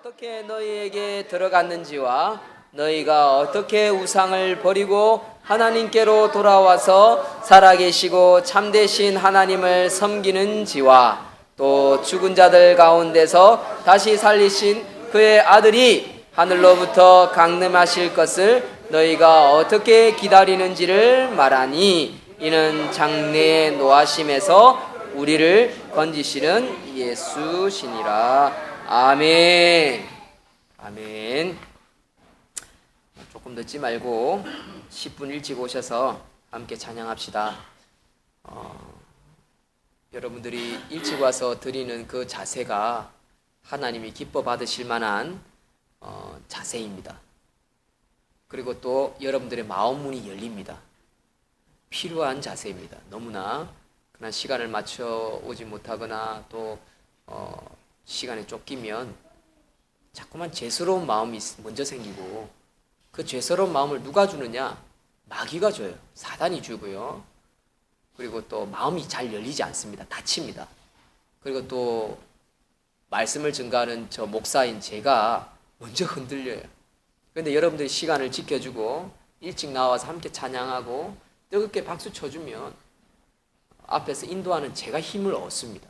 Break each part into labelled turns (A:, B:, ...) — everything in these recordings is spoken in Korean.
A: 어떻게 너희에게 들어갔는지와 너희가 어떻게 우상을 버리고 하나님께로 돌아와서 살아계시고 참되신 하나님을 섬기는지와 또 죽은 자들 가운데서 다시 살리신 그의 아들이 하늘로부터 강림하실 것을 너희가 어떻게 기다리는지를 말하니, 이는 장래의 노하심에서 우리를 건지시는 예수시니라. 아멘. 아멘. 조금 늦지 말고 10분 일찍 오셔서 함께 찬양합시다. 여러분들이 일찍 와서 드리는 그 자세가 하나님이 기뻐 받으실 만한 자세입니다. 그리고 또 여러분들의 마음 문이 열립니다. 필요한 자세입니다. 너무나 그냥 시간을 맞춰 오지 못하거나 또 시간에 쫓기면 자꾸만 죄스러운 마음이 먼저 생기고, 그 죄스러운 마음을 누가 주느냐? 마귀가 줘요. 사단이 주고요. 그리고 또 마음이 잘 열리지 않습니다. 닫힙니다. 그리고 또 말씀을 증거하는 저 목사인 제가 먼저 흔들려요. 그런데 여러분들이 시간을 지켜주고 일찍 나와서 함께 찬양하고 뜨겁게 박수 쳐주면 앞에서 인도하는 제가 힘을 얻습니다.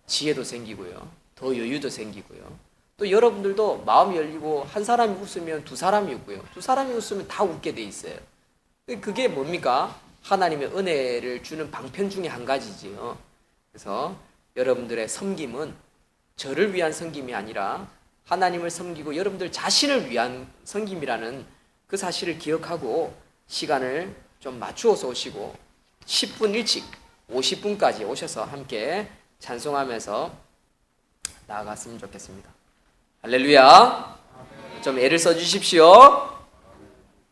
A: 지혜도 생기고요. 더 여유도 생기고요. 또 여러분들도 마음이 열리고, 한 사람이 웃으면 두 사람이 웃고요. 두 사람이 웃으면 다 웃게 돼 있어요. 그게 뭡니까? 하나님의 은혜를 주는 방편 중에 한 가지지요. 그래서 여러분들의 섬김은 저를 위한 섬김이 아니라 하나님을 섬기고 여러분들 자신을 위한 섬김이라는 그 사실을 기억하고 시간을 좀 맞추어서 오시고 10분 일찍 50분까지 오셔서 함께 찬송하면서 나아갔으면 좋겠습니다. 할렐루야. 좀 애를 써주십시오.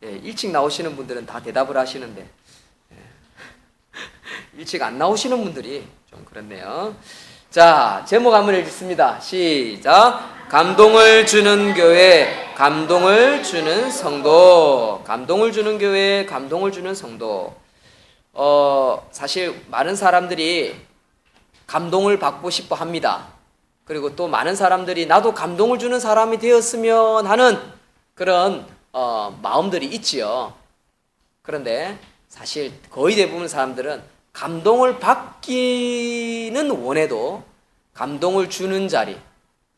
A: 일찍 나오시는 분들은 다 대답을 하시는데 일찍 안 나오시는 분들이 좀 그렇네요. 자, 제목 한번 읽습니다. 시작. 감동을 주는 교회, 감동을 주는 성도. 감동을 주는 교회, 감동을 주는 성도. 사실 많은 사람들이 감동을 받고 싶어 합니다. 그리고 또 많은 사람들이 나도 감동을 주는 사람이 되었으면 하는 그런 마음들이 있지요. 그런데 사실 거의 대부분 사람들은 감동을 받기는 원해도 감동을 주는 자리,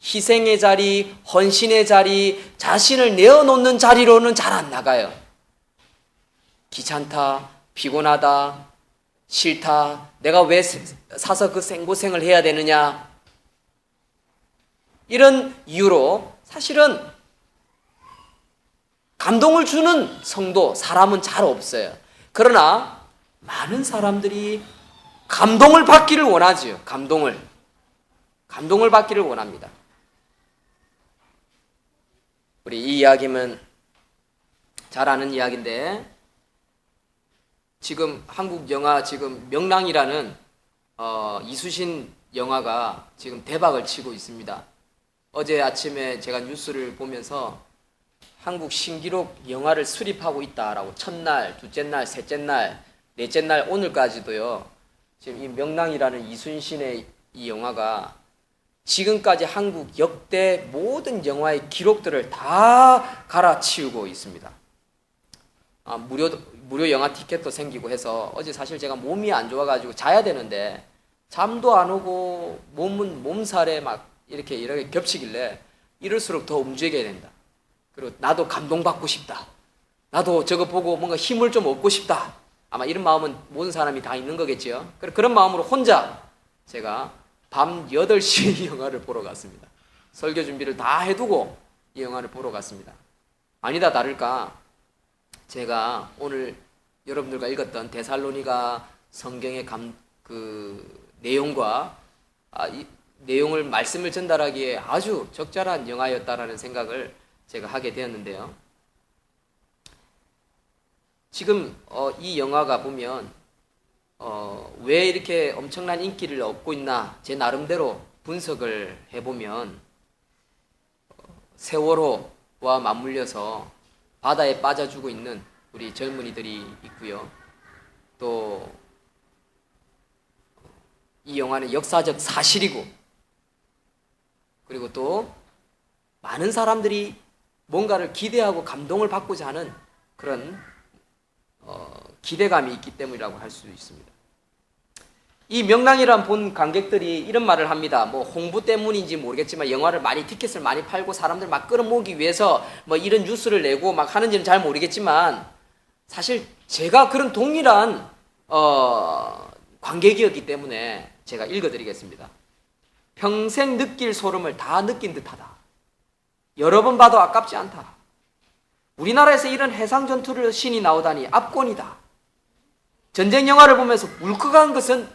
A: 희생의 자리, 헌신의 자리, 자신을 내어놓는 자리로는 잘 안 나가요. 귀찮다, 피곤하다, 싫다, 내가 왜 사서 그 생고생을 해야 되느냐, 이런 이유로 사실은 감동을 주는 성도, 사람은 잘 없어요. 그러나 많은 사람들이 감동을 받기를 원하지요. 감동을 받기를 원합니다. 우리 이 이야기는 잘 아는 이야기인데, 지금 한국 영화 지금 명랑이라는 이수신 영화가 지금 대박을 치고 있습니다. 어제 아침에 제가 뉴스를 보면서 한국 신기록 영화를 수립하고 있다라고, 첫날, 둘째 날, 셋째 날, 넷째 날, 오늘까지도요. 지금 이 명랑이라는 이순신의 이 영화가 지금까지 한국 역대 모든 영화의 기록들을 다 갈아치우고 있습니다. 무료 영화 티켓도 생기고 해서 어제 사실 제가 몸이 안 좋아가지고 자야 되는데 잠도 안 오고 몸살에 막 이렇게 겹치길래 이럴수록 더 움직여야 된다. 그리고 나도 감동받고 싶다. 나도 저거 보고 뭔가 힘을 좀 얻고 싶다. 아마 이런 마음은 모든 사람이 다 있는 거겠지요. 그런 마음으로 혼자 제가 밤 8시에 이 영화를 보러 갔습니다. 설교 준비를 다 해두고 이 영화를 보러 갔습니다. 아니다 다를까 제가 오늘 여러분들과 읽었던 데살로니가 성경의 그 내용과 이 내용을 말씀을 전달하기에 아주 적절한 영화였다라는 생각을 제가 하게 되었는데요. 지금 이 영화가 보면 왜 이렇게 엄청난 인기를 얻고 있나 제 나름대로 분석을 해보면 세월호와 맞물려서 바다에 빠져주고 있는 우리 젊은이들이 있고요. 또 이 영화는 역사적 사실이고, 그리고 또 많은 사람들이 뭔가를 기대하고 감동을 받고자 하는 그런 기대감이 있기 때문이라고 할 수 있습니다. 이 명랑이란 본 관객들이 이런 말을 합니다. 뭐 홍보 때문인지 모르겠지만 영화를 많이 티켓을 많이 팔고 사람들 막 끌어모으기 위해서 뭐 이런 뉴스를 내고 막 하는지는 잘 모르겠지만 사실 제가 그런 동일한 관객이었기 때문에 제가 읽어드리겠습니다. 평생 느낄 소름을 다 느낀 듯하다. 여러 번 봐도 아깝지 않다. 우리나라에서 이런 해상 전투를 신이 나오다니 압권이다. 전쟁 영화를 보면서 울컥한 것은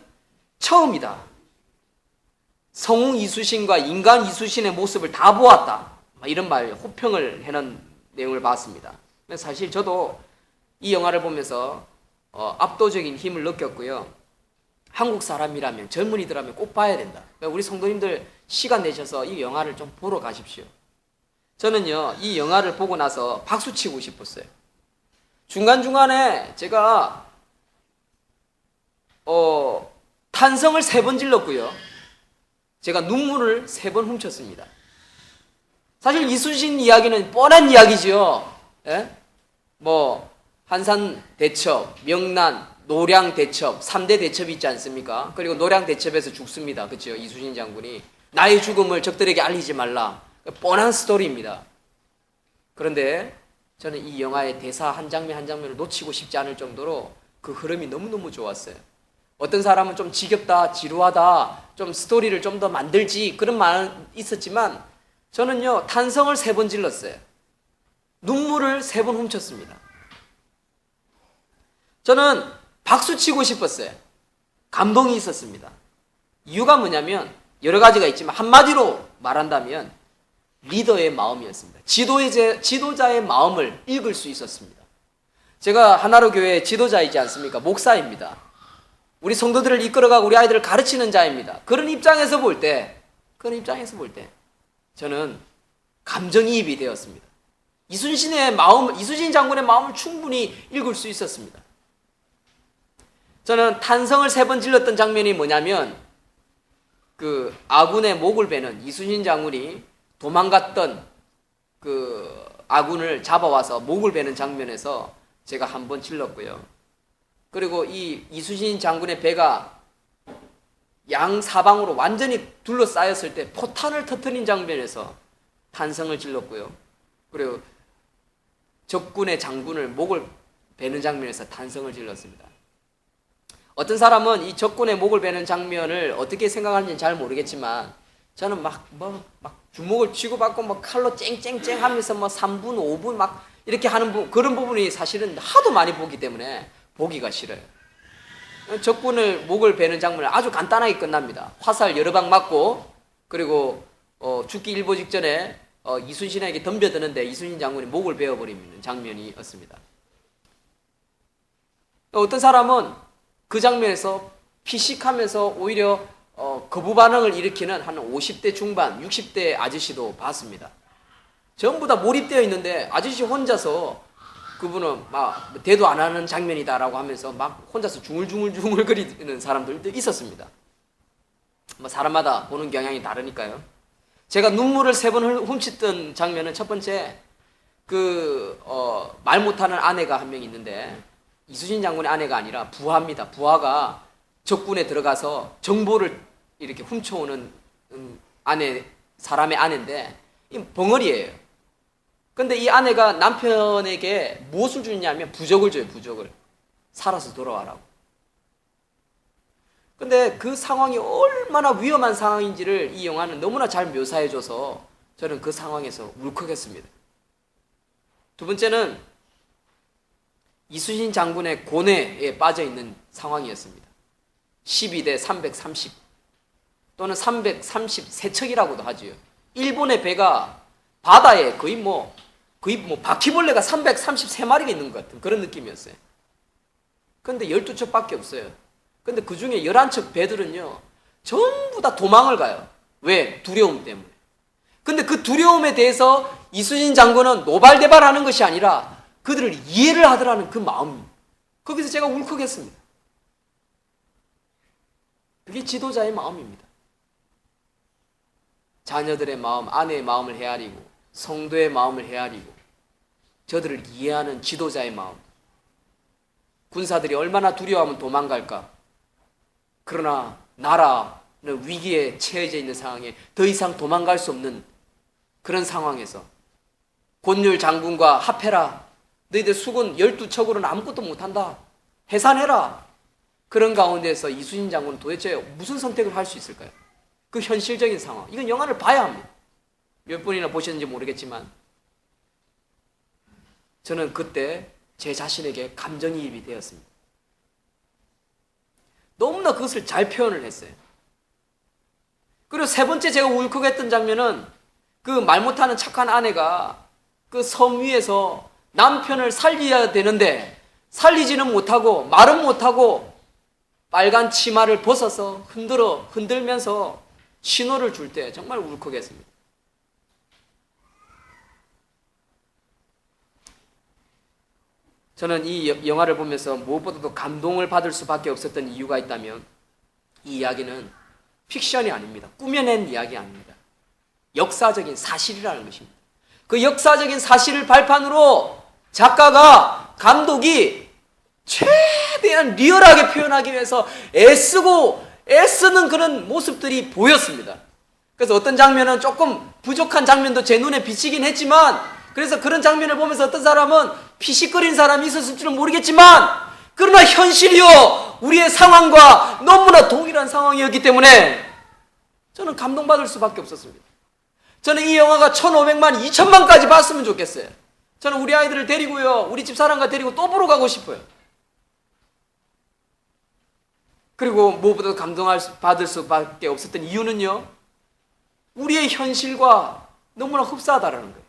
A: 처음이다. 성웅 이수신과 인간 이수신의 모습을 다 보았다. 이런 말, 호평을 해놓은 내용을 봤습니다. 사실 저도 이 영화를 보면서 압도적인 힘을 느꼈고요. 한국 사람이라면, 젊은이들하면 꼭 봐야 된다. 우리 성도님들 시간 내셔서 이 영화를 좀 보러 가십시오. 저는요, 이 영화를 보고 나서 박수 치고 싶었어요. 중간중간에 제가 탄성을 3번 질렀고요. 제가 눈물을 3번 훔쳤습니다. 사실 이순신 이야기는 뻔한 이야기죠. 예? 뭐 한산 대첩, 명난, 노량 대첩, 3대 대첩이 있지 않습니까? 그리고 노량 대첩에서 죽습니다. 그렇죠? 이순신 장군이 나의 죽음을 적들에게 알리지 말라. 뻔한 스토리입니다. 그런데 저는 이 영화의 대사 한 장면 한 장면을 놓치고 싶지 않을 정도로 그 흐름이 너무너무 좋았어요. 어떤 사람은 좀 지겹다, 지루하다, 좀 스토리를 좀 더 만들지 그런 말은 있었지만 저는요 탄성을 3번 질렀어요. 눈물을 3번 훔쳤습니다. 저는 박수 치고 싶었어요. 감동이 있었습니다. 이유가 뭐냐면 여러 가지가 있지만 한마디로 말한다면 리더의 마음이었습니다. 지도자의 마음을 읽을 수 있었습니다. 제가 하나로 교회 지도자이지 않습니까? 목사입니다. 우리 성도들을 이끌어가고 우리 아이들을 가르치는 자입니다. 그런 입장에서 볼 때 저는 감정이입이 되었습니다. 이순신 장군의 마음을 충분히 읽을 수 있었습니다. 저는 탄성을 3번 질렀던 장면이 뭐냐면 그 아군의 목을 베는 이순신 장군이 도망갔던 그 아군을 잡아와서 목을 베는 장면에서 제가 1번 질렀고요. 그리고 이 이순신 장군의 배가 양사방으로 완전히 둘러싸였을 때 포탄을 터뜨린 장면에서 탄성을 질렀고요. 그리고 적군의 장군을 목을 베는 장면에서 탄성을 질렀습니다. 어떤 사람은 이 적군의 목을 베는 장면을 어떻게 생각하는지는 잘 모르겠지만 저는 막 주먹을 쥐고받고 막 칼로 쨍쨍쨍 하면서 뭐 3분, 5분 막 이렇게 하는 그런 부분이 사실은 하도 많이 보기 때문에 보기가 싫어요. 적군을 목을 베는 장면은 아주 간단하게 끝납니다. 화살 여러 방 맞고 그리고 죽기 일보 직전에 이순신에게 덤벼드는데 이순신 장군이 목을 베어버리는 장면이었습니다. 어떤 사람은 그 장면에서 피식하면서 오히려 거부 반응을 일으키는 한 50대 중반, 60대 아저씨도 봤습니다. 전부 다 몰입되어 있는데 아저씨 혼자서 그분은 막 대도 안 하는 장면이다라고 하면서 막 혼자서 중얼중얼 거리는 사람들도 있었습니다. 뭐 사람마다 보는 경향이 다르니까요. 제가 눈물을 3번 훔쳤던 장면은 첫 번째 말 못하는 아내가 한 명 있는데 이순신 장군의 아내가 아니라 부하입니다. 부하가 적군에 들어가서 정보를 이렇게 훔쳐오는 사람의 아내인데 이 벙어리예요. 근데 이 아내가 남편에게 무엇을 주냐면 부적을 줘요. 부적을. 살아서 돌아와라고. 근데 그 상황이 얼마나 위험한 상황인지를 이 영화는 너무나 잘 묘사해줘서 저는 그 상황에서 울컥했습니다. 두 번째는 이순신 장군의 고뇌에 빠져있는 상황이었습니다. 12대 330 또는 333척이라고도 하지요. 일본의 배가 바다에 거의 뭐 바퀴벌레가 333마리가 있는 것 같은 그런 느낌이었어요. 그런데 12척밖에 없어요. 근데 그 중에 11척 배들은요, 전부 다 도망을 가요. 왜? 두려움 때문에. 근데 그 두려움에 대해서 이순신 장군은 노발대발하는 것이 아니라 그들을 이해를 하더라는 그 마음. 거기서 제가 울컥했습니다. 그게 지도자의 마음입니다. 자녀들의 마음, 아내의 마음을 헤아리고 성도의 마음을 헤아리고 저들을 이해하는 지도자의 마음. 군사들이 얼마나 두려워하면 도망갈까? 그러나 나라는 위기에 처해져 있는 상황에 더 이상 도망갈 수 없는 그런 상황에서 곤율 장군과 합해라. 너희들 수군 12척으로는 아무것도 못한다. 해산해라. 그런 가운데서 이순신 장군은 도대체 무슨 선택을 할 수 있을까요? 그 현실적인 상황. 이건 영화를 봐야 합니다. 몇 번이나 보셨는지 모르겠지만 저는 그때 제 자신에게 감정이입이 되었습니다. 너무나 그것을 잘 표현을 했어요. 그리고 세 번째 제가 울컥했던 장면은 그 말 못하는 착한 아내가 그 섬 위에서 남편을 살려야 되는데 살리지는 못하고 말은 못하고 빨간 치마를 벗어서 흔들면서 신호를 줄 때 정말 울컥했습니다. 저는 이 영화를 보면서 무엇보다도 감동을 받을 수밖에 없었던 이유가 있다면 이 이야기는 픽션이 아닙니다. 꾸며낸 이야기 아닙니다. 역사적인 사실이라는 것입니다. 그 역사적인 사실을 발판으로 작가가, 감독이 최대한 리얼하게 표현하기 위해서 애쓰는 그런 모습들이 보였습니다. 그래서 어떤 장면은 조금 부족한 장면도 제 눈에 비치긴 했지만, 그래서 그런 장면을 보면서 어떤 사람은 피식거리는 사람이 있었을 줄은 모르겠지만, 그러나 현실이요 우리의 상황과 너무나 동일한 상황이었기 때문에 저는 감동받을 수밖에 없었습니다. 저는 이 영화가 1,500만, 2,000만까지 봤으면 좋겠어요. 저는 우리 아이들을 데리고요, 우리 집 사람과 데리고 또 보러 가고 싶어요. 그리고 무엇보다도 받을 수밖에 없었던 이유는요, 우리의 현실과 너무나 흡사하다는 거예요.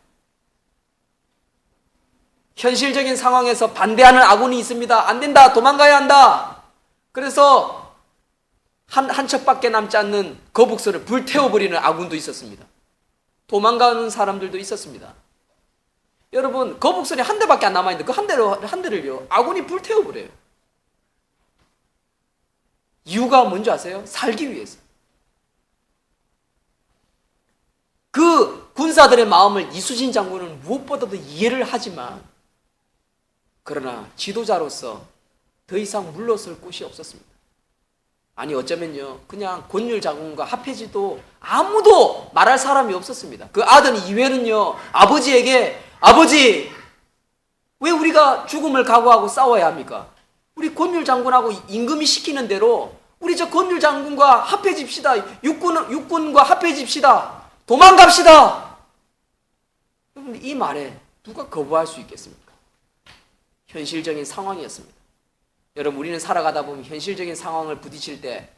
A: 현실적인 상황에서 반대하는 아군이 있습니다. 안 된다, 도망가야 한다. 그래서 한 척밖에 남지 않는 거북선을 불태워버리는 아군도 있었습니다. 도망가는 사람들도 있었습니다. 여러분, 거북선이 한 대밖에 안 남아있는데 그 한 대를요 아군이 불태워버려요. 이유가 뭔지 아세요? 살기 위해서. 그 군사들의 마음을 이순신 장군은 무엇보다도 이해를 하지만, 그러나 지도자로서 더 이상 물러설 곳이 없었습니다. 아니 어쩌면요, 그냥 곤율 장군과 합해지도 아무도 말할 사람이 없었습니다. 그 아들 이회는요, 아버지에게, 아버지, 왜 우리가 죽음을 각오하고 싸워야 합니까? 우리 곤율 장군하고 임금이 시키는 대로 우리 저 곤율 장군과 합해집시다. 육군과 합해집시다. 도망갑시다. 여러분, 이 말에 누가 거부할 수 있겠습니까? 현실적인 상황이었습니다. 여러분, 우리는 살아가다 보면 현실적인 상황을 부딪힐 때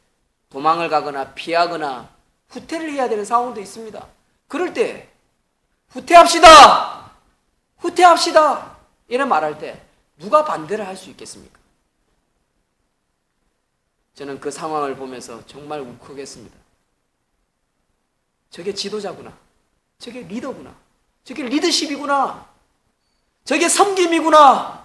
A: 도망을 가거나 피하거나 후퇴를 해야 되는 상황도 있습니다. 그럴 때 후퇴합시다. 후퇴합시다. 이런 말할 때 누가 반대를 할 수 있겠습니까? 저는 그 상황을 보면서 정말 울컥했습니다. 저게 지도자구나. 저게 리더구나. 저게 리더십이구나. 저게 섬김이구나.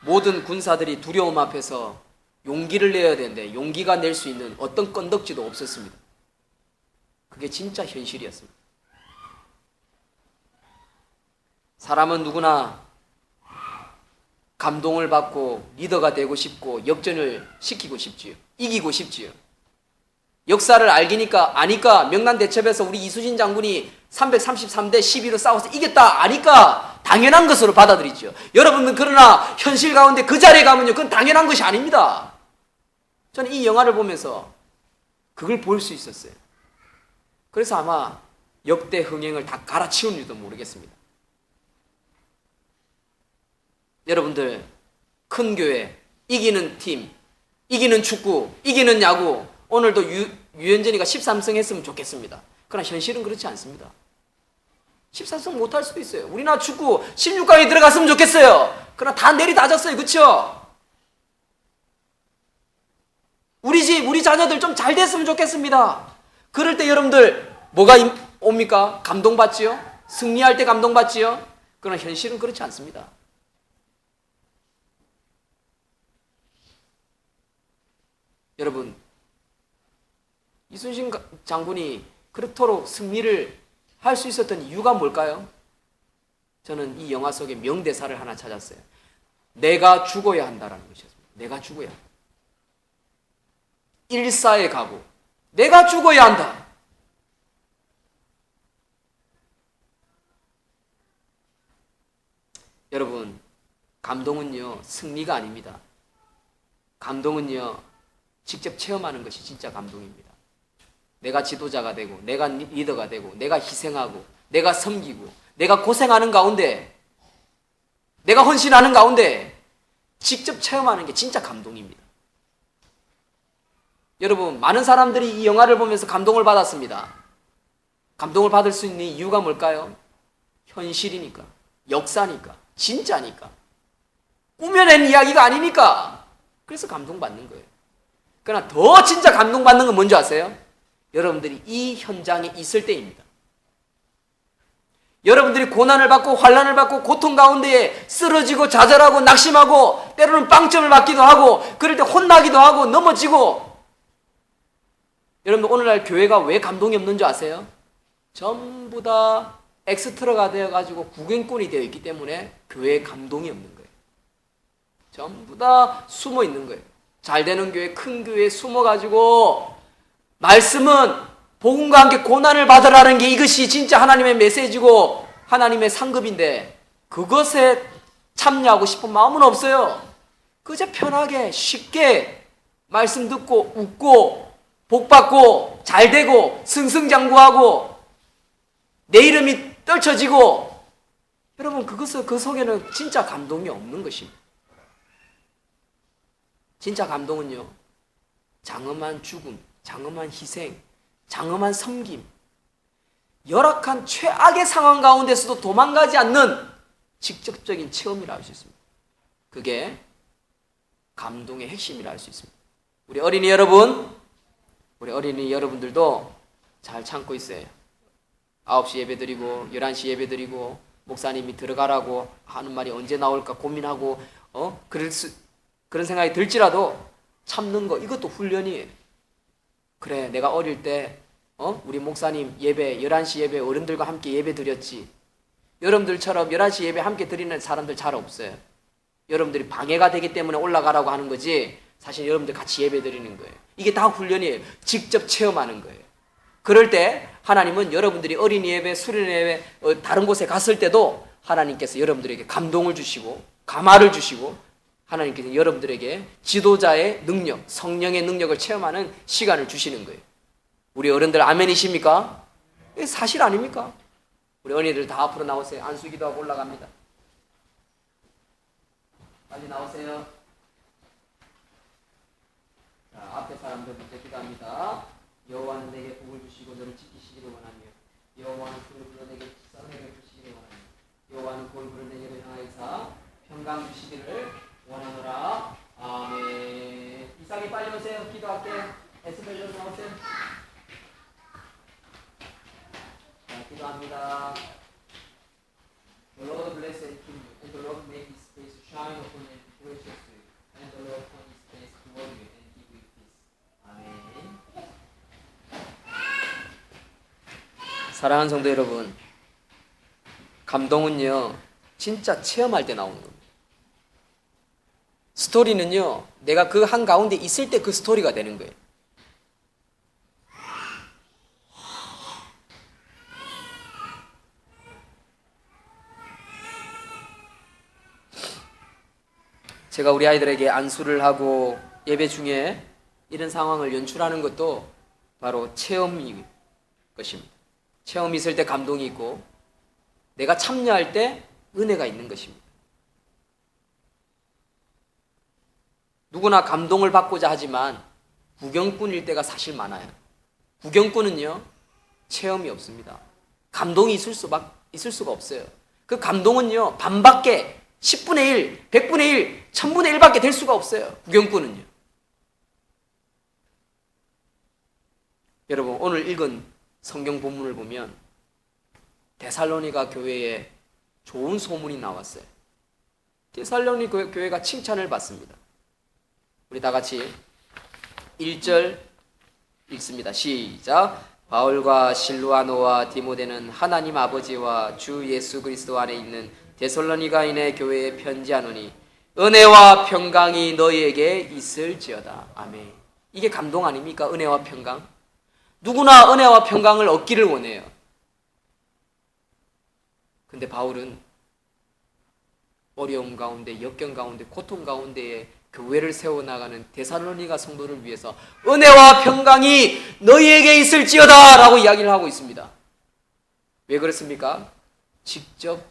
A: 모든 군사들이 두려움 앞에서 용기를 내야 되는데 용기가 낼 수 있는 어떤 건덕지도 없었습니다. 그게 진짜 현실이었습니다. 사람은 누구나 감동을 받고 리더가 되고 싶고 역전을 시키고 싶지요. 이기고 싶지요. 역사를 아니까 명란대첩에서 우리 이순신 장군이 333대 12로 싸워서 이겼다 아니까 당연한 것으로 받아들이죠. 여러분은 그러나 현실 가운데 그 자리에 가면요, 그건 당연한 것이 아닙니다. 저는 이 영화를 보면서 그걸 볼 수 있었어요. 그래서 아마 역대 흥행을 다 갈아치운지도 모르겠습니다. 여러분들, 큰 교회, 이기는 팀, 이기는 축구, 이기는 야구, 오늘도 유현진이가 13승 했으면 좋겠습니다. 그러나 현실은 그렇지 않습니다. 14승 못할 수도 있어요. 우리나라 축구 16강에 들어갔으면 좋겠어요. 그러나 다 내리다졌어요. 그렇죠? 우리 집, 우리 자녀들 좀 잘 됐으면 좋겠습니다. 그럴 때 여러분들 뭐가 옵니까? 감동받지요? 승리할 때 감동받지요? 그러나 현실은 그렇지 않습니다. 여러분, 이순신 장군이 그렇도록 승리를 할 수 있었던 이유가 뭘까요? 저는 이 영화 속에 명대사를 하나 찾았어요. 내가 죽어야 한다라는 것이었습니다. 내가 죽어야 한다. 일사의 각오. 내가 죽어야 한다. 여러분, 감동은요, 승리가 아닙니다. 감동은요, 직접 체험하는 것이 진짜 감동입니다. 내가 지도자가 되고, 내가 리더가 되고, 내가 희생하고, 내가 섬기고, 내가 고생하는 가운데, 내가 헌신하는 가운데 직접 체험하는 게 진짜 감동입니다. 여러분, 많은 사람들이 이 영화를 보면서 감동을 받았습니다. 감동을 받을 수 있는 이유가 뭘까요? 현실이니까, 역사니까, 진짜니까, 꾸며낸 이야기가 아니니까. 그래서 감동받는 거예요. 그러나 더 진짜 감동받는 건 뭔지 아세요? 여러분들이 이 현장에 있을 때입니다. 여러분들이 고난을 받고 환난을 받고 고통 가운데에 쓰러지고 좌절하고 낙심하고 때로는 빵점을 맞기도 하고 그럴 때 혼나기도 하고 넘어지고. 여러분들 오늘날 교회가 왜 감동이 없는 줄 아세요? 전부 다 엑스트라가 되어가지고 구경꾼이 되어 있기 때문에 교회에 감동이 없는 거예요. 전부 다 숨어 있는 거예요. 잘 되는 교회, 큰 교회에 숨어가지고 말씀은 복음과 함께 고난을 받으라는 게 이것이 진짜 하나님의 메시지고 하나님의 상급인데 그것에 참여하고 싶은 마음은 없어요. 그저 편하게 쉽게 말씀 듣고 웃고 복받고 잘되고 승승장구하고 내 이름이 떨쳐지고. 여러분, 그 속에는 진짜 감동이 없는 것입니다. 진짜 감동은요, 장엄한 죽음, 장엄한 희생, 장엄한 섬김, 열악한 최악의 상황 가운데서도 도망가지 않는 직접적인 체험이라 할 수 있습니다. 그게 감동의 핵심이라 할 수 있습니다. 우리 어린이 여러분들도 잘 참고 있어요. 9시 예배 드리고 11시 예배 드리고 목사님이 들어가라고 하는 말이 언제 나올까 고민하고 그런 생각이 들지라도 참는 거, 이것도 훈련이에요. 그래, 내가 어릴 때 우리 목사님 예배 11시 예배 어른들과 함께 예배 드렸지. 여러분들처럼 11시 예배 함께 드리는 사람들 잘 없어요. 여러분들이 방해가 되기 때문에 올라가라고 하는 거지 사실 여러분들 같이 예배 드리는 거예요. 이게 다 훈련이에요. 직접 체험하는 거예요. 그럴 때 하나님은 여러분들이 어린이 예배, 수련 예배 다른 곳에 갔을 때도 하나님께서 여러분들에게 감동을 주시고 감화를 주시고 하나님께서 여러분들에게 지도자의 능력, 성령의 능력을 체험하는 시간을 주시는 거예요. 우리 어른들 아멘이십니까? 이게 사실 아닙니까? 우리 어린이들 다 앞으로 나오세요. 안수기도하고 올라갑니다. 빨리 나오세요. 자, 앞에 사람들부터 기도합니다. 여호와는 내게 복을 주시고 너를 지키시기를 원하며 여호와는 그를 불러 내게 썰매를 주시기를 원하며 여호와는 그를 불러 내게로 향하여사 평강 주시기를 원하노라. 아멘. 이상이 빨리 오세요. 기도할게. 에스벨로 나오세요. 자, 기도합니다. The Lord bless and keep you, and the Lord make His face shine upon you graciously, and the Lord turn His face toward you and give you peace. 아멘. 사랑하는 성도 여러분, 감동은요 진짜 체험할 때 나오는 겁니다. 스토리는요 내가 그 한가운데 있을 때 그 스토리가 되는 거예요. 제가 우리 아이들에게 안수를 하고 예배 중에 이런 상황을 연출하는 것도 바로 체험인 것입니다. 체험이 있을 때 감동이 있고 내가 참여할 때 은혜가 있는 것입니다. 누구나 감동을 받고자 하지만 구경꾼일 때가 사실 많아요. 구경꾼은요 체험이 없습니다. 감동이 있을 수가 없어요. 그 감동은요 반밖에 10분의 1, 100분의 1, 1000분의 1밖에 될 수가 없어요. 구경꾼은요. 여러분 오늘 읽은 성경 본문을 보면 데살로니가 교회에 좋은 소문이 나왔어요. 데살로니가 교회가 칭찬을 받습니다. 우리 다 같이 1절, 읽습니다. 시작. 바울과 실루아노와 디모데는 하나님 아버지와 주 예수 그리스도 안에 있는 데살로니가인의 교회에 편지하노니 은혜와 평강이 너희에게 있을지어다. 아멘. 이게 감동 아닙니까? 은혜와 평강. 누구나 은혜와 평강을 얻기를 원해요. 근데 바울은 어려움 가운데, 역경 가운데, 고통 가운데에 교회를 세워나가는 데살로니가 성도를 위해서 은혜와 평강이 너희에게 있을지어다 라고 이야기를 하고 있습니다. 왜 그렇습니까? 직접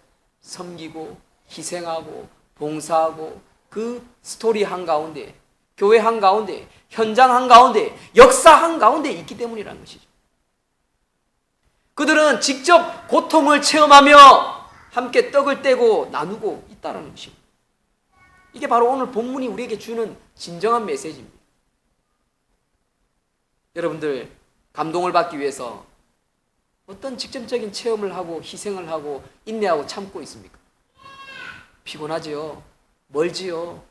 A: 섬기고 희생하고 봉사하고 그 스토리 한가운데, 교회 한가운데, 현장 한가운데, 역사 한가운데 있기 때문이라는 것이죠. 그들은 직접 고통을 체험하며 함께 떡을 떼고 나누고 있다는 것입니다. 이게 바로 오늘 본문이 우리에게 주는 진정한 메시지입니다. 여러분들, 감동을 받기 위해서 어떤 직접적인 체험을 하고 희생을 하고 인내하고 참고 있습니까? 피곤하지요? 멀지요?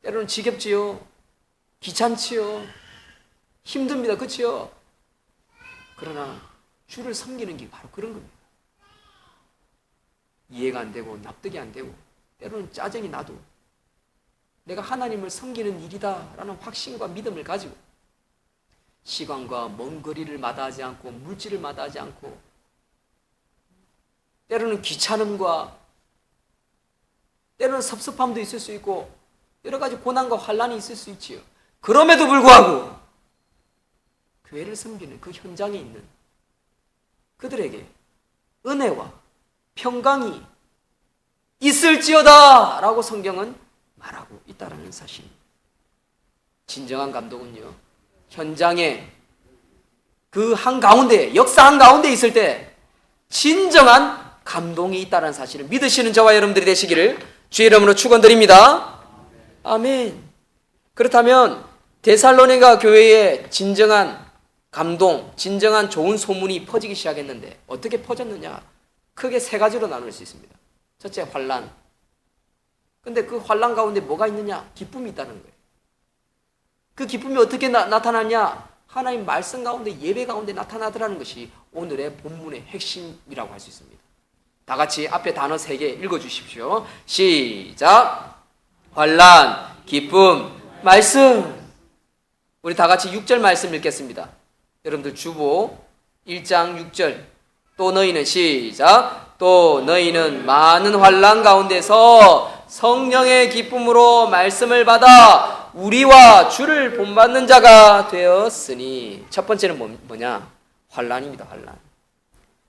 A: 때로는 지겹지요? 귀찮지요? 힘듭니다. 그렇지요? 그러나 주를 섬기는 게 바로 그런 겁니다. 이해가 안 되고 납득이 안 되고 때로는 짜증이 나도 내가 하나님을 섬기는 일이다 라는 확신과 믿음을 가지고 시간과 먼 거리를 마다하지 않고 물질을 마다하지 않고 때로는 귀찮음과 때로는 섭섭함도 있을 수 있고 여러 가지 고난과 환난이 있을 수 있지요. 그럼에도 불구하고 교회를 섬기는 그 현장에 있는 그들에게 은혜와 평강이 있을지어다 라고 성경은 말하고 있다는 사실입니다. 진정한 감동은요, 현장에 그 한가운데, 역사 한가운데 있을 때 진정한 감동이 있다는 사실을 믿으시는 저와 여러분들이 되시기를 주의 이름으로 축원드립니다. 아멘. 그렇다면 데살로니가 교회에 진정한 감동, 진정한 좋은 소문이 퍼지기 시작했는데 어떻게 퍼졌느냐? 크게 세 가지로 나눌 수 있습니다. 첫째, 환난. 근데 그 환난 가운데 뭐가 있느냐? 기쁨이 있다는 거예요. 그 기쁨이 어떻게 나타나냐? 하나님 말씀 가운데, 예배 가운데 나타나더라는 것이 오늘의 본문의 핵심이라고 할 수 있습니다. 다 같이 앞에 단어 3개 읽어주십시오. 시작. 환난, 기쁨, 말씀. 우리 다 같이 6절 말씀 읽겠습니다. 여러분들 주보 1장 6절. 또 너희는 시작. 또 너희는 많은 환난 가운데서 성령의 기쁨으로 말씀을 받아 우리와 주를 본받는 자가 되었으니. 첫 번째는 뭐냐? 환난입니다. 환난.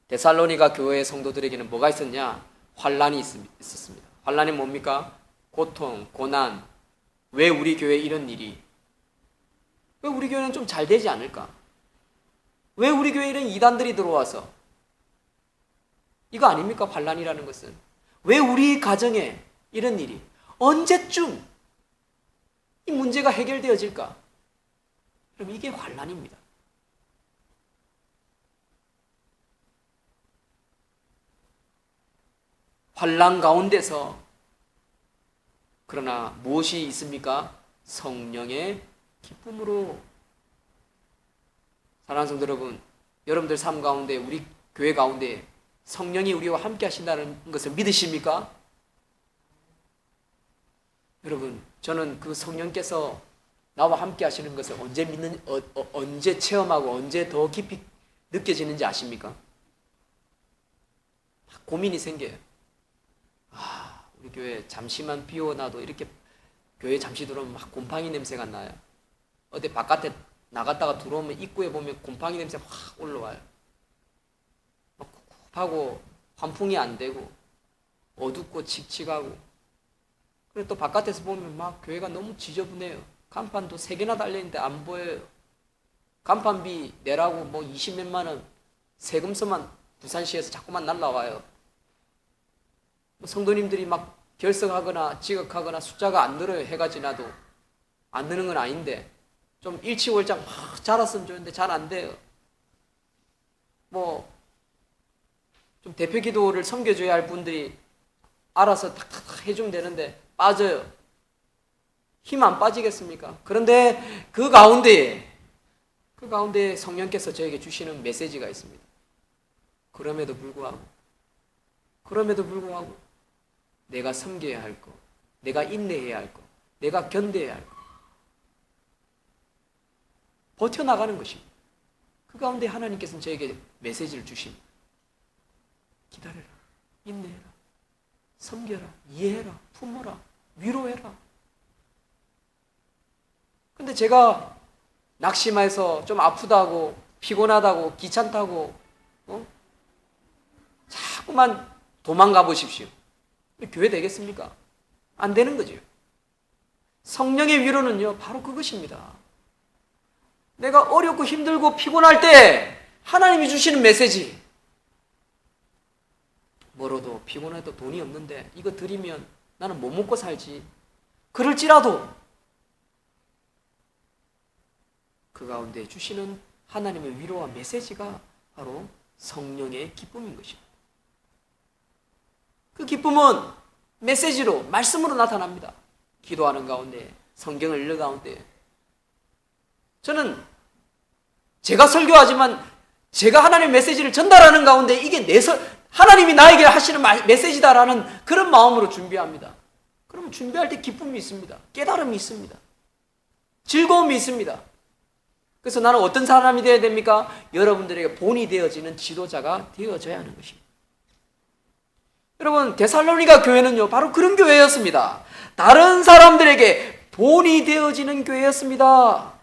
A: 데살로니가 교회 성도들에게는 뭐가 있었냐? 환난이 있었습니다. 환난이 뭡니까? 고통, 고난. 왜 우리 교회에 이런 일이? 왜 우리 교회는 좀 잘 되지 않을까? 왜 우리 교회에 이런 이단들이 들어와서? 이거 아닙니까? 환난이라는 것은. 왜 우리 가정에 이런 일이? 언제쯤 이 문제가 해결되어질까? 그럼 이게 환난입니다. 환난 가운데서 그러나 무엇이 있습니까? 성령의 기쁨으로. 사랑하는 성도 여러분, 여러분들 삶 가운데, 우리 교회 가운데 성령이 우리와 함께 하신다는 것을 믿으십니까? 여러분, 저는 그 성령께서 나와 함께 하시는 것을 언제 체험하고 언제 더 깊이 느껴지는지 아십니까? 고민이 생겨요. 우리 교회 잠시만 비워놔도 이렇게 교회 잠시 들어오면 막 곰팡이 냄새가 나요. 어디 바깥에 나갔다가 들어오면 입구에 보면 곰팡이 냄새 확 올라와요. 막 꿉꿉하고 환풍이 안 되고 어둡고 칙칙하고. 그리고 또 바깥에서 보면 막 교회가 너무 지저분해요. 간판도 3개나 달려있는데 안 보여요. 간판비 내라고 뭐 20몇만 원 세금서만 부산시에서 자꾸만 날라와요. 성도님들이 막 결석하거나 지각하거나 숫자가 안 늘어요. 해가 지나도. 안 느는 건 아닌데 좀 일치월장 막 자랐으면 좋은데 잘 안 돼요. 뭐 좀 대표 기도를 섬겨줘야 할 분들이 알아서 탁탁탁 해주면 되는데 빠져요. 힘 안 빠지겠습니까? 그런데 그 가운데 그 가운데 성령께서 저에게 주시는 메시지가 있습니다. 그럼에도 불구하고 내가 섬겨야 할 것, 내가 인내해야 할 것, 내가 견뎌야 할 것, 버텨나가는 것입니다. 그 가운데 하나님께서는 저에게 메시지를 주십니다. 기다려라, 인내해라, 섬겨라, 이해해라, 품어라, 위로해라. 근데 제가 낙심해서 좀 아프다고, 피곤하다고, 귀찮다고 자꾸만 도망가 보십시오. 교회 되겠습니까? 안 되는 거죠. 성령의 위로는요, 바로 그것입니다. 내가 어렵고 힘들고 피곤할 때 하나님이 주시는 메시지. 멀어도 피곤해도 돈이 없는데 이거 드리면 나는 못 먹고 살지. 그럴지라도 그 가운데 주시는 하나님의 위로와 메시지가 바로 성령의 기쁨인 것입니다. 그 기쁨은 메시지로, 말씀으로 나타납니다. 기도하는 가운데, 성경을 읽는 가운데. 저는 제가 설교하지만 제가 하나님의 메시지를 전달하는 가운데 이게 하나님이 나에게 하시는 메시지다라는 그런 마음으로 준비합니다. 그러면 준비할 때 기쁨이 있습니다. 깨달음이 있습니다. 즐거움이 있습니다. 그래서 나는 어떤 사람이 되어야 됩니까? 여러분들에게 본이 되어지는 지도자가 되어져야 하는 것입니다. 여러분, 데살로니가 교회는요, 바로 그런 교회였습니다. 다른 사람들에게 본이 되어지는 교회였습니다.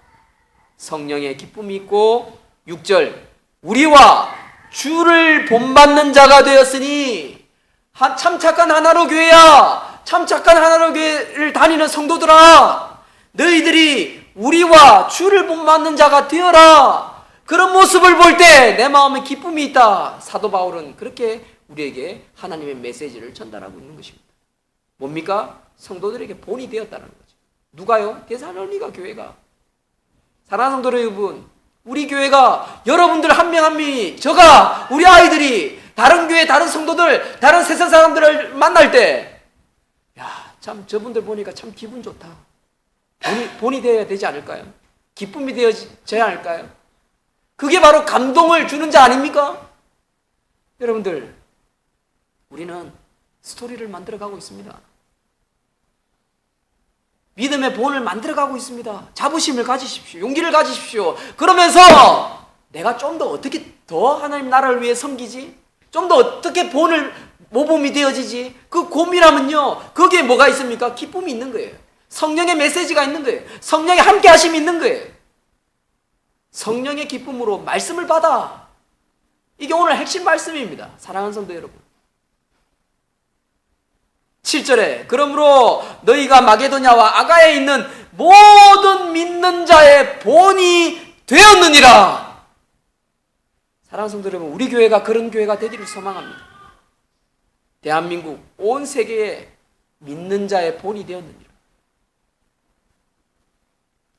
A: 성령의 기쁨이 있고 6절, 우리와 주를 본받는 자가 되었으니 참 착한 하나로 교회야, 참 착한 하나로 교회를 다니는 성도들아, 너희들이 우리와 주를 본받는 자가 되어라. 그런 모습을 볼 때 내 마음에 기쁨이 있다. 사도 바울은 그렇게 우리에게 하나님의 메시지를 전달하고 있는 것입니다. 뭡니까? 성도들에게 본이 되었다는 거죠. 누가요? 데살로니가 교회가. 사랑하는 성도 여러분, 우리 교회가 여러분들 한 명 한 명이, 저가, 우리 아이들이 다른 교회, 다른 성도들, 다른 세상 사람들을 만날 때, 야, 참 저분들 보니까 참 기분 좋다. 본이 되어야 되지 않을까요? 기쁨이 되어져야 할까요? 그게 바로 감동을 주는 자 아닙니까? 여러분들, 우리는 스토리를 만들어가고 있습니다. 믿음의 본을 만들어가고 있습니다. 자부심을 가지십시오. 용기를 가지십시오. 그러면서 내가 좀 더 어떻게 더 하나님 나라를 위해 섬기지? 좀 더 어떻게 본을 모범이 되어지지? 그 고민하면요, 거기에 뭐가 있습니까? 기쁨이 있는 거예요. 성령의 메시지가 있는 거예요. 성령의 함께 하심이 있는 거예요. 성령의 기쁨으로 말씀을 받아. 이게 오늘 핵심 말씀입니다. 사랑하는 성도 여러분. 7절에 그러므로 너희가 마게도냐와 아가야에 있는 모든 믿는 자의 본이 되었느니라. 사랑하는 성도 여러분, 우리 교회가 그런 교회가 되기를 소망합니다. 대한민국 온 세계에 믿는 자의 본이 되었느니라.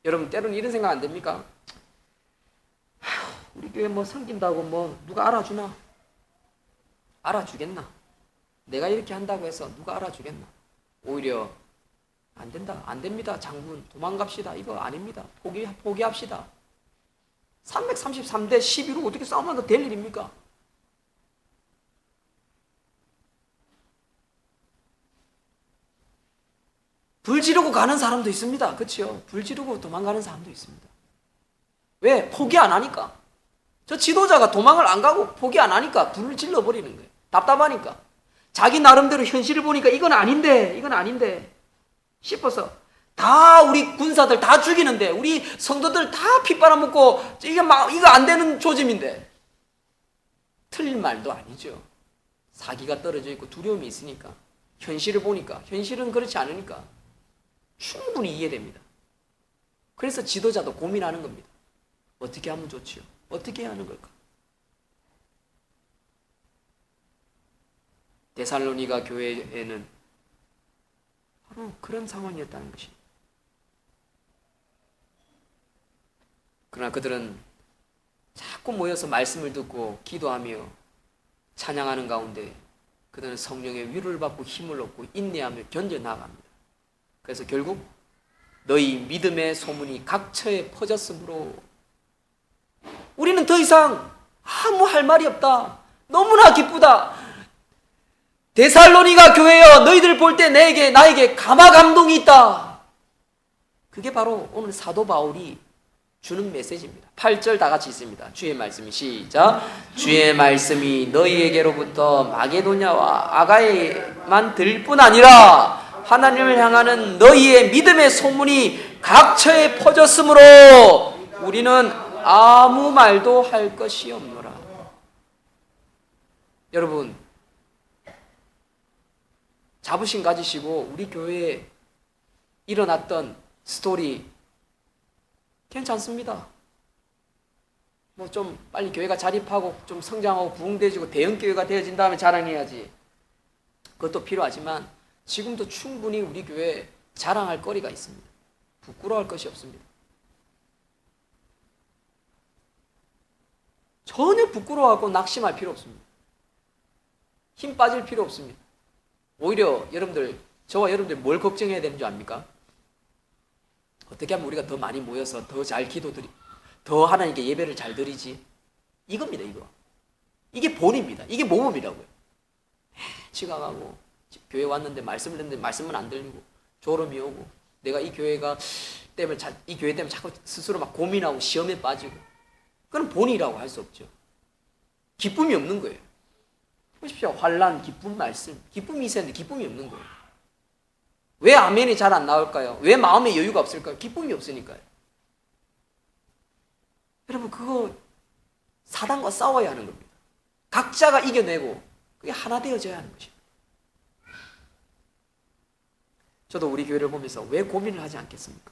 A: 여러분, 때로는 이런 생각 안 됩니까? 우리 교회 뭐 섬긴다고 뭐 누가 알아주나? 알아주겠나? 내가 이렇게 한다고 해서 누가 알아주겠나? 오히려 안 된다, 안 됩니다. 장군 도망갑시다. 이거 아닙니다. 포기합시다. 333대 11로 어떻게 싸우면 될 일입니까? 불 지르고 가는 사람도 있습니다. 그렇죠? 불 지르고 도망가는 사람도 있습니다. 왜? 포기 안 하니까. 저 지도자가 도망을 안 가고 포기 안 하니까 불을 질러버리는 거예요. 답답하니까. 자기 나름대로 현실을 보니까 이건 아닌데 싶어서 다 우리 군사들 다 죽이는데, 우리 성도들 다 피 빨아먹고 이거 안 되는 조짐인데, 틀린 말도 아니죠. 사기가 떨어져 있고 두려움이 있으니까, 현실을 보니까, 현실은 그렇지 않으니까 충분히 이해됩니다. 그래서 지도자도 고민하는 겁니다. 어떻게 하면 좋지요? 어떻게 해야 하는 걸까? 데살로니가 교회에는 바로 그런 상황이었다는 것입니다. 그러나 그들은 자꾸 모여서 말씀을 듣고 기도하며 찬양하는 가운데 그들은 성령의 위로를 받고 힘을 얻고 인내하며 견뎌나갑니다. 그래서 결국 너희 믿음의 소문이 각처에 퍼졌으므로 우리는 더 이상 아무 할 말이 없다. 너무나 기쁘다. 데살로니가 교회여, 너희들 볼 때 나에게 감화 감동이 있다. 그게 바로 오늘 사도 바울이 주는 메시지입니다. 8절 다 같이 있습니다. 주의 말씀이 시작. 주의 말씀이 너희에게로부터 마게도냐와 아가에만 들 뿐 아니라 하나님을 향하는 너희의 믿음의 소문이 각처에 퍼졌으므로 우리는 아무 말도 할 것이 없노라. 여러분, 자부심 가지시고 우리 교회에 일어났던 스토리 괜찮습니다. 뭐 좀 빨리 교회가 자립하고 좀 성장하고 부흥되어지고 대형교회가 되어진 다음에 자랑해야지. 그것도 필요하지만 지금도 충분히 우리 교회에 자랑할 거리가 있습니다. 부끄러워할 것이 없습니다. 전혀 부끄러워하고 낙심할 필요 없습니다. 힘 빠질 필요 없습니다. 오히려 여러분들, 저와 여러분들 뭘 걱정해야 되는 줄 압니까? 어떻게 하면 우리가 더 많이 모여서 더 잘 기도드리, 더 하나님께 예배를 잘 드리지? 이겁니다, 이거. 이게 본입니다. 이게 모범이라고요. 지각하고 교회 왔는데 말씀을 듣는데 말씀은 안 들리고 졸음이 오고 내가 이 교회 때문에 자꾸 스스로 막 고민하고 시험에 빠지고, 그건 본이라고 할 수 없죠. 기쁨이 없는 거예요. 보십시오. 환난, 기쁨 말씀, 기쁨이 있었는데 기쁨이 없는 거예요. 왜 아멘이 잘 안 나올까요? 왜 마음에 여유가 없을까요? 기쁨이 없으니까요. 여러분, 그거 사단과 싸워야 하는 겁니다. 각자가 이겨내고 그게 하나 되어져야 하는 것입니다. 저도 우리 교회를 보면서 왜 고민을 하지 않겠습니까?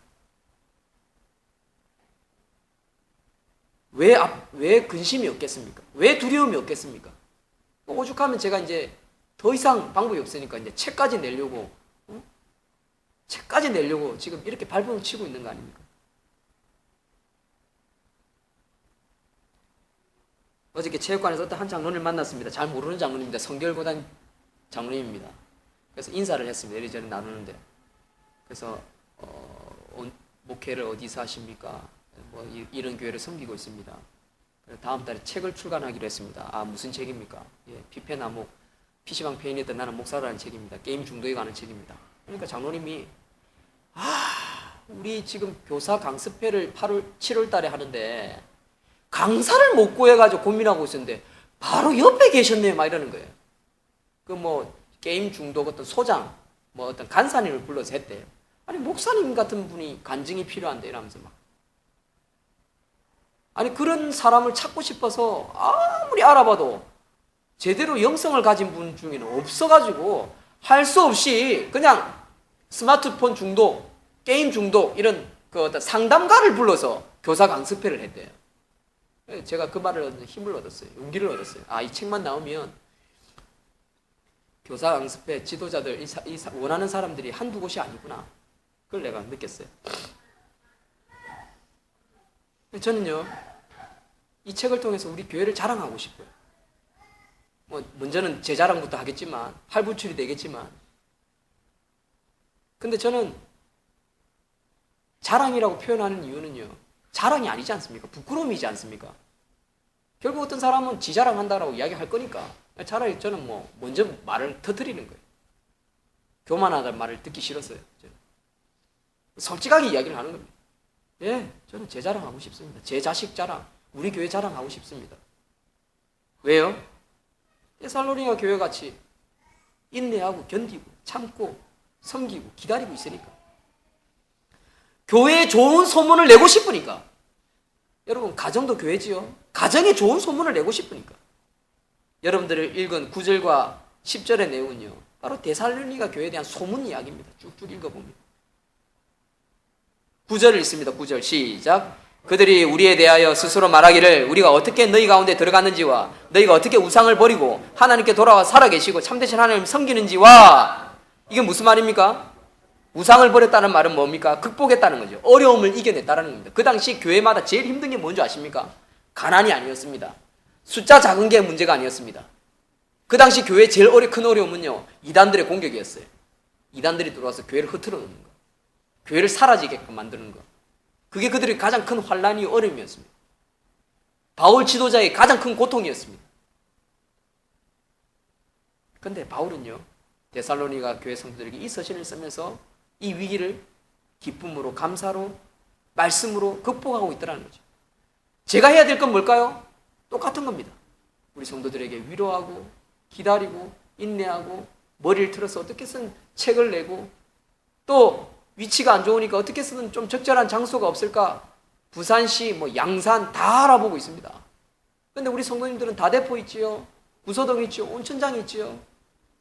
A: 왜 근심이 없겠습니까? 왜 두려움이 없겠습니까? 오죽하면 제가 이제 더 이상 방법이 없으니까 이제 책까지 내려고 지금 이렇게 발버둥 치고 있는 거 아닙니까? 어저께 체육관에서 어떤 한 장로님을 만났습니다. 잘 모르는 장로님입니다. 성결고단 장로님입니다. 그래서 인사를 했습니다. 이리저리 나누는데. 그래서 목회를 어디서 하십니까? 뭐 이런 교회를 섬기고 있습니다. 다음 달에 책을 출간하기로 했습니다. 아, 무슨 책입니까? 예, 피폐나무, PC방 페인이던 나는 목사라는 책입니다. 게임 중독에 관한 책입니다. 그러니까 장로님이 우리 지금 교사 강습회를 7월 달에 하는데 강사를 못 구해가지고 고민하고 있었는데 바로 옆에 계셨네요. 막 이러는 거예요. 그 뭐 게임 중독 어떤 소장, 뭐 어떤 간사님을 불러서 했대요. 아니, 목사님 같은 분이 간증이 필요한데 이러면서 막. 아니, 그런 사람을 찾고 싶어서 아무리 알아봐도 제대로 영성을 가진 분 중에는 없어가지고 할 수 없이 그냥 스마트폰 중독, 게임 중독 이런 그 어떤 상담가를 불러서 교사 강습회를 했대요. 제가 그 말을 얻는 힘을 얻었어요. 용기를 얻었어요. 아, 이 책만 나오면 교사 강습회 지도자들, 원하는 사람들이 한두 곳이 아니구나. 그걸 내가 느꼈어요. 저는요, 이 책을 통해서 우리 교회를 자랑하고 싶어요. 뭐 먼저는 제 자랑부터 하겠지만, 할부출이 되겠지만, 근데 저는 자랑이라고 표현하는 이유는요, 자랑이 아니지 않습니까? 부끄러움이지 않습니까? 결국 어떤 사람은 지 자랑한다라고 이야기할 거니까 차라리 저는 뭐 먼저 말을 터뜨리는 거예요. 교만하다는 말을 듣기 싫었어요. 저는. 솔직하게 이야기를 하는 겁니다. 예, 저는 제 자랑하고 싶습니다. 제 자식 자랑, 우리 교회 자랑하고 싶습니다. 왜요? 데살로니가 교회같이 인내하고 견디고 참고 섬기고 기다리고 있으니까. 교회에 좋은 소문을 내고 싶으니까. 여러분, 가정도 교회지요. 가정에 좋은 소문을 내고 싶으니까. 여러분들을 읽은 9절과 10절의 내용은요, 바로 데살로니가 교회에 대한 소문 이야기입니다. 쭉쭉 읽어봅니다. 9절을 읽습니다. 9절 시작. 그들이 우리에 대하여 스스로 말하기를 우리가 어떻게 너희 가운데 들어갔는지와 너희가 어떻게 우상을 버리고 하나님께 돌아와 살아계시고 참되신 하나님을 섬기는지와. 이게 무슨 말입니까? 우상을 버렸다는 말은 뭡니까? 극복했다는 거죠. 어려움을 이겨냈다는 겁니다. 그 당시 교회마다 제일 힘든 게 뭔지 아십니까? 가난이 아니었습니다. 숫자 작은 게 문제가 아니었습니다. 그 당시 교회의 제일 큰 어려움은요, 이단들의 공격이었어요. 이단들이 들어와서 교회를 흐트러 놓는 거, 교회를 사라지게끔 만드는 거. 그게 그들의 가장 큰 환난이 어려움이었습니다. 바울 지도자의 가장 큰 고통이었습니다. 그런데 바울은요, 데살로니가 교회 성도들에게 이 서신을 쓰면서 이 위기를 기쁨으로, 감사로, 말씀으로 극복하고 있더라는 거죠. 제가 해야 될 건 뭘까요? 똑같은 겁니다. 우리 성도들에게 위로하고 기다리고 인내하고 머리를 틀어서 어떻게든 책을 내고 또 위치가 안 좋으니까 어떻게든 좀 적절한 장소가 없을까? 부산시, 양산 다 알아보고 있습니다. 그런데 우리 성도님들은 다대포 있지요, 구서동 있지요, 온천장 있지요.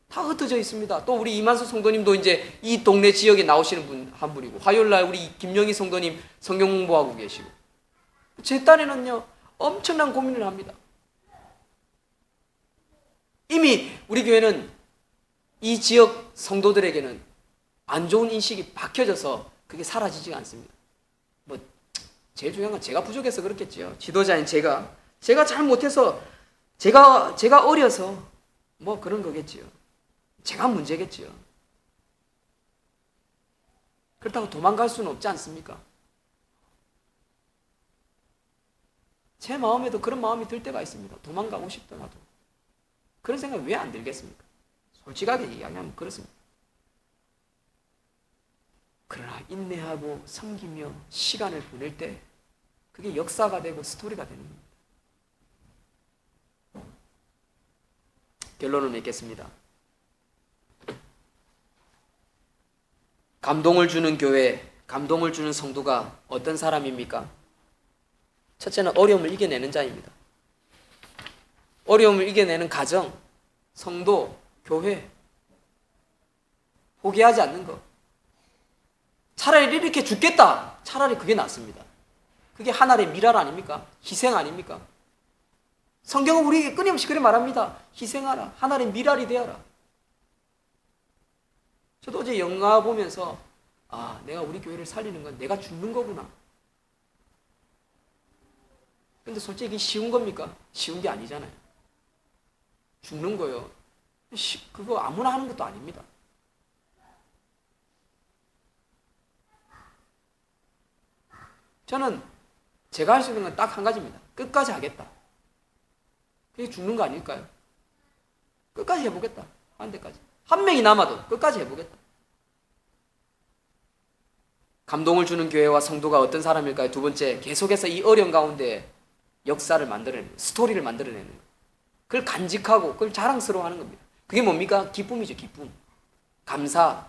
A: 다 흩어져 있습니다. 또 우리 이만수 성도님도 이제 이 동네 지역에 나오시는 분 한 분이고, 화요일날 우리 김영희 성도님 성경 공부하고 계시고, 제 딴에는요 엄청난 고민을 합니다. 이미 우리 교회는 이 지역 성도들에게는 안 좋은 인식이 박혀져서 그게 사라지지가 않습니다. 제일 중요한 건 제가 부족해서 그렇겠지요. 지도자인 제가 잘못해서 제가 어려서 그런 거겠지요. 제가 문제겠지요. 그렇다고 도망갈 수는 없지 않습니까? 제 마음에도 그런 마음이 들 때가 있습니다. 도망가고 싶더라도. 그런 생각이 왜 안 들겠습니까? 솔직하게 이야기하면 그렇습니다. 그러나 인내하고 섬기며 시간을 보낼 때 그게 역사가 되고 스토리가 되는 겁니다. 결론을 맺겠습니다. 감동을 주는 교회, 감동을 주는 성도가 어떤 사람입니까? 첫째는 어려움을 이겨내는 자입니다. 어려움을 이겨내는 가정, 성도, 교회, 포기하지 않는 것. 차라리 이렇게 죽겠다, 차라리 그게 낫습니다. 그게 하나의 미랄 아닙니까? 희생 아닙니까? 성경은 우리에게 끊임없이 그렇게 말합니다. 희생하라, 하나의 미랄이 되어라. 저도 어제 영화 보면서 내가 우리 교회를 살리는 건 내가 죽는 거구나. 근데 솔직히 쉬운 겁니까? 쉬운 게 아니잖아요. 죽는 거요. 그거 아무나 하는 것도 아닙니다. 저는 제가 할 수 있는 건 딱 한 가지입니다. 끝까지 하겠다. 그게 죽는 거 아닐까요? 끝까지 해보겠다. 하는 데까지. 한 명이 남아도 끝까지 해보겠다. 감동을 주는 교회와 성도가 어떤 사람일까요? 두 번째, 계속해서 이 어려운 가운데 역사를 만들어내는, 스토리를 만들어내는 것. 그걸 간직하고 그걸 자랑스러워하는 겁니다. 그게 뭡니까? 기쁨이죠. 기쁨. 감사.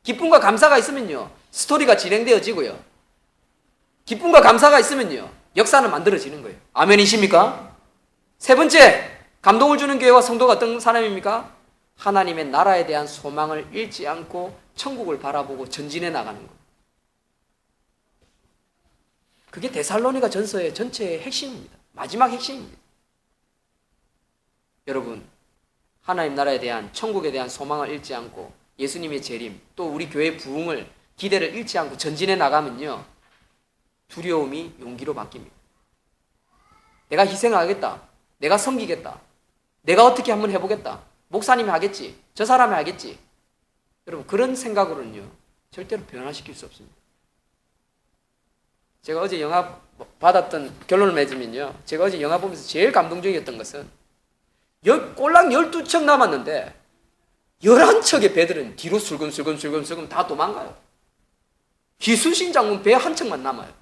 A: 기쁨과 감사가 있으면요, 스토리가 진행되어지고요, 기쁨과 감사가 있으면요, 역사는 만들어지는 거예요. 아멘이십니까? 세 번째, 감동을 주는 교회와 성도가 어떤 사람입니까? 하나님의 나라에 대한 소망을 잃지 않고 천국을 바라보고 전진해 나가는 것. 그게 데살로니가 전서의 전체의 핵심입니다. 마지막 핵심입니다. 여러분, 하나님 나라에 대한, 천국에 대한 소망을 잃지 않고 예수님의 재림, 또 우리 교회의 부흥을, 기대를 잃지 않고 전진해 나가면요, 두려움이 용기로 바뀝니다. 내가 희생하겠다, 내가 섬기겠다, 내가 어떻게 한번 해보겠다, 목사님이 하겠지, 저 사람이 하겠지. 여러분, 그런 생각으로는요 절대로 변화시킬 수 없습니다. 제가 어제 영화 받았던 결론을 맺으면요, 제가 어제 영화 보면서 제일 감동적이었던 것은 꼴랑 12척 남았는데 11척의 배들은 뒤로 슬금슬금 다 도망가요. 기수신 장군 배 한 척만 남아요.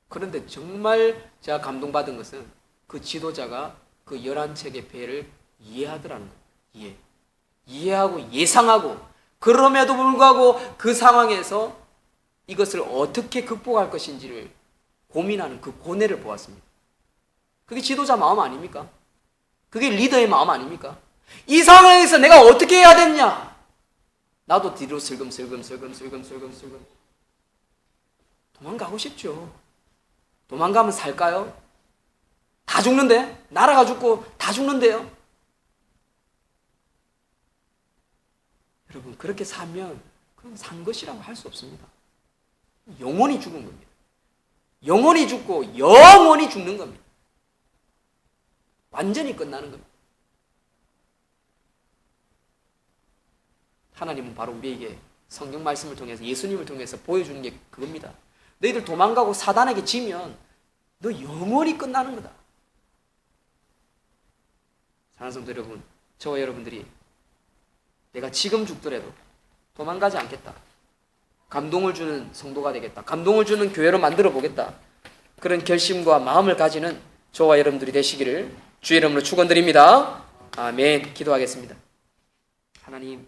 A: 그런데 정말 제가 감동받은 것은 그 지도자가 그 11척의 배를 이해하더라는 거예요. 이해하고 예상하고, 그럼에도 불구하고 그 상황에서 이것을 어떻게 극복할 것인지를 고민하는 그 고뇌를 보았습니다. 그게 지도자 마음 아닙니까? 그게 리더의 마음 아닙니까? 이 상황에서 내가 어떻게 해야 되냐? 나도 뒤로 슬금슬금 도망가고 싶죠. 도망가면 살까요? 다 죽는데? 나라가 죽고 다 죽는데요? 여러분, 그렇게 살면 그건 산 것이라고 할 수 없습니다. 영원히 죽은 겁니다. 영원히 죽고 영원히 죽는 겁니다. 완전히 끝나는 겁니다. 하나님은 바로 우리에게 성경 말씀을 통해서, 예수님을 통해서 보여주는 게 그겁니다. 너희들 도망가고 사단에게 지면 너 영원히 끝나는 거다. 사랑하는 성도 여러분, 저와 여러분들이 내가 지금 죽더라도 도망가지 않겠다. 감동을 주는 성도가 되겠다. 감동을 주는 교회로 만들어 보겠다. 그런 결심과 마음을 가지는 저와 여러분들이 되시기를 주의 이름으로 축원드립니다. 아멘. 기도하겠습니다. 하나님,